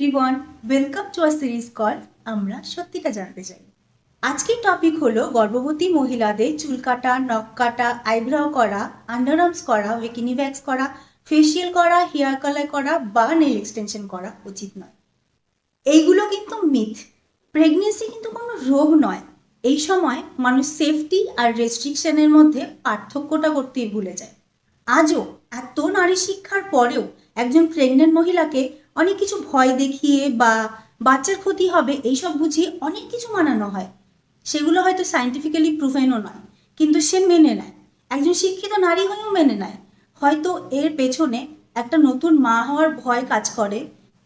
Everyone, welcome to a series call আমরা সত্যিটা জানতে চাই। আজকের টপিক হলো গর্ভবতী মহিলাদের চুল কাটা, নখ কাটা, আইব্রাও করা, আন্ডারআর্মস করা, বিকিনি ভ্যাক্স করা, ফেসিয়াল করা, হেয়ার কালার করা বা নেল এক্সটেনশন করা উচিত নয়। এইগুলো কিন্তু মিথ। প্রেগনেন্সি কিন্তু কোনো রোগ নয়। এই সময় মানুষ সেফটি আর রেস্ট্রিকশনের মধ্যে পার্থক্যটা করতেই ভুলে যায়। আজও এত নারী শিক্ষার পরেও একজন প্রেগনেন্ট মহিলাকে অনেক কিছু ভয় দেখিয়ে বা বাচ্চার ক্ষতি হবে এইসব বুঝিয়ে অনেক কিছু মানানো হয়। সেগুলো হয়তো সায়েন্টিফিক্যালি প্রুভেনও নয়, কিন্তু সে মেনে নেয়। একজন শিক্ষিত নারী হয়েও মেনে নেয়। হয়তো এর পেছনে একটা নতুন মা হওয়ার ভয় কাজ করে।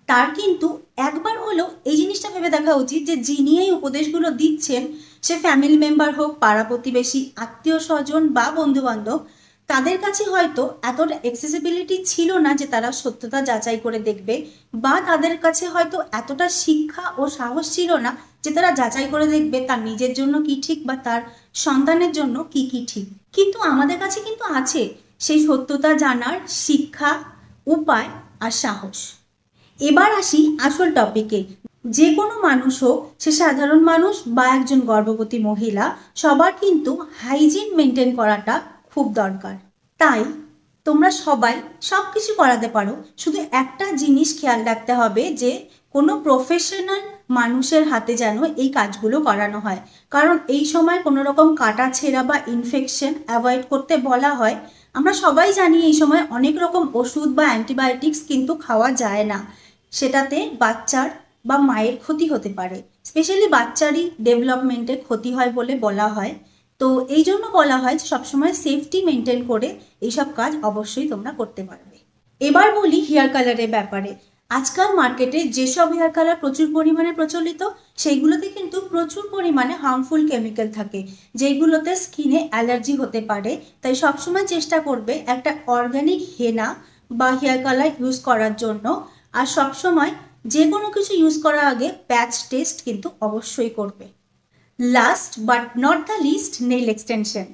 তার কিন্তু একবার হলেও এই জিনিসটা ভেবে দেখা উচিত যে যিনি এই উপদেশগুলো দিচ্ছেন, সে ফ্যামিলি মেম্বার হোক, পাড়া প্রতিবেশী, আত্মীয় স্বজন বা বন্ধু বান্ধব, তাদের কাছে হয়তো এতটা অ্যাক্সেসিবিলিটি ছিল না যে তারা সত্যতা যাচাই করে দেখবে, বা তাদের কাছে হয়তো এতটা শিক্ষা ও সাহস ছিল না যে তারা যাচাই করে দেখবে তার নিজের জন্য কি ঠিক বা তার সন্তানের জন্য কি কি ঠিক। কিন্তু আমাদের কাছে কিন্তু আছে সেই সত্যতা জানার শিক্ষা, উপায় আর সাহস। এবার আসি আসল টপিকে। যে কোনো মানুষ হোক, সে সাধারণ মানুষ বা একজন গর্ভবতী মহিলা, সবার কিন্তু হাইজিন মেনটেন করাটা খুব দরকার। তাই তোমরা সবাই সব কিছু করাতে পারো, শুধু একটা জিনিস খেয়াল রাখতে হবে যে কোনো প্রফেশনাল মানুষের হাতে যেন এই কাজগুলো করানো হয়। কারণ এই সময় কোনো রকম কাটা ছেঁড়া বা ইনফেকশন অ্যাভয়েড করতে বলা হয়। আমরা সবাই জানি এই সময় অনেক রকম ওষুধ বা অ্যান্টিবায়োটিক্স কিন্তু খাওয়া যায় না। সেটাতে বাচ্চার বা মায়ের ক্ষতি হতে পারে। স্পেশালি বাচ্চারই ডেভেলপমেন্টের ক্ষতি হয় বলে বলা হয়। তো এই জন্য বলা হয় যে সবসময় সেফটি মেনটেন করে এইসব কাজ অবশ্যই তোমরা করতে পারবে। এবার বলি হেয়ার কালারের ব্যাপারে। আজকাল মার্কেটে যেসব হেয়ার কালার প্রচুর পরিমাণে প্রচলিত, সেইগুলোতে কিন্তু প্রচুর পরিমাণে হার্মফুল কেমিক্যাল থাকে, যেগুলোতে স্কিনে অ্যালার্জি হতে পারে। তাই সবসময় চেষ্টা করবে একটা অর্গানিক হেনা বা হেয়ার কালার ইউজ করার জন্য। আর সবসময় যে কোনো কিছু ইউজ করার আগে প্যাচ টেস্ট কিন্তু অবশ্যই করবে। Last but not the least, nail extension.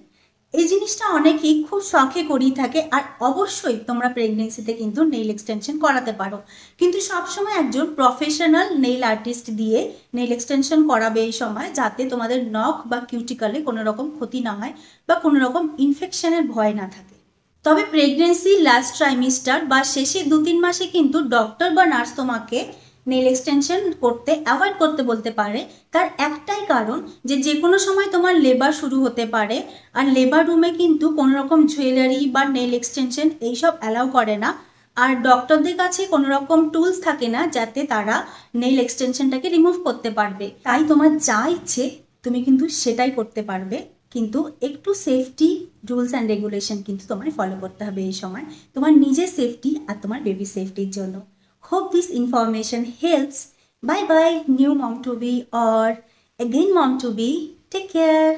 এই জিনিসটা অনেকেই খুব শখে করেই থাকে, আর অবশ্যই তোমরা প্রেগনেন্সিতে কিন্তু নেইল এক্সটেনশন করাতে পারো, কিন্তু সবসময় একজন প্রফেশনাল নেইল আর্টিস্ট দিয়ে নেইল এক্সটেনশন করাবে এই সময়, যাতে তোমাদের নখ বা কিউটিকলে কোনো রকম ক্ষতি না হয় বা কোনো রকম ইনফেকশনের ভয় না থাকে। তবে প্রেগনেন্সি লাস্ট ট্রাইমিস্টার বা শেষে 2-3 মাসে কিন্তু ডক্টর বা নার্স তোমাকে নেল এক্সটেনশন করতে অ্যাভয়েড করতে বলতে পারে। তার একটাই কারণ যে কোনো সময় তোমার লেবার শুরু হতে পারে, আর লেবার রুমে কিন্তু কোনো রকম জুয়েলারি বা নেল এক্সটেনশন এইসব অ্যালাউ করে না। আর ডক্টরদের কাছে কোনো রকম টুলস থাকে না যাতে তারা নেল এক্সটেনশনটাকে রিমুভ করতে পারবে। তাই তোমার যা ইচ্ছে তুমি কিন্তু সেটাই করতে পারবে, কিন্তু একটু সেফটি রুলস অ্যান্ড রেগুলেশন কিন্তু তোমায় ফলো করতে হবে এই সময়, তোমার নিজের সেফটি আর তোমার বেবি সেফটির জন্য। Hope this information helps. Bye bye, new mom to be or again mom to be. Take care.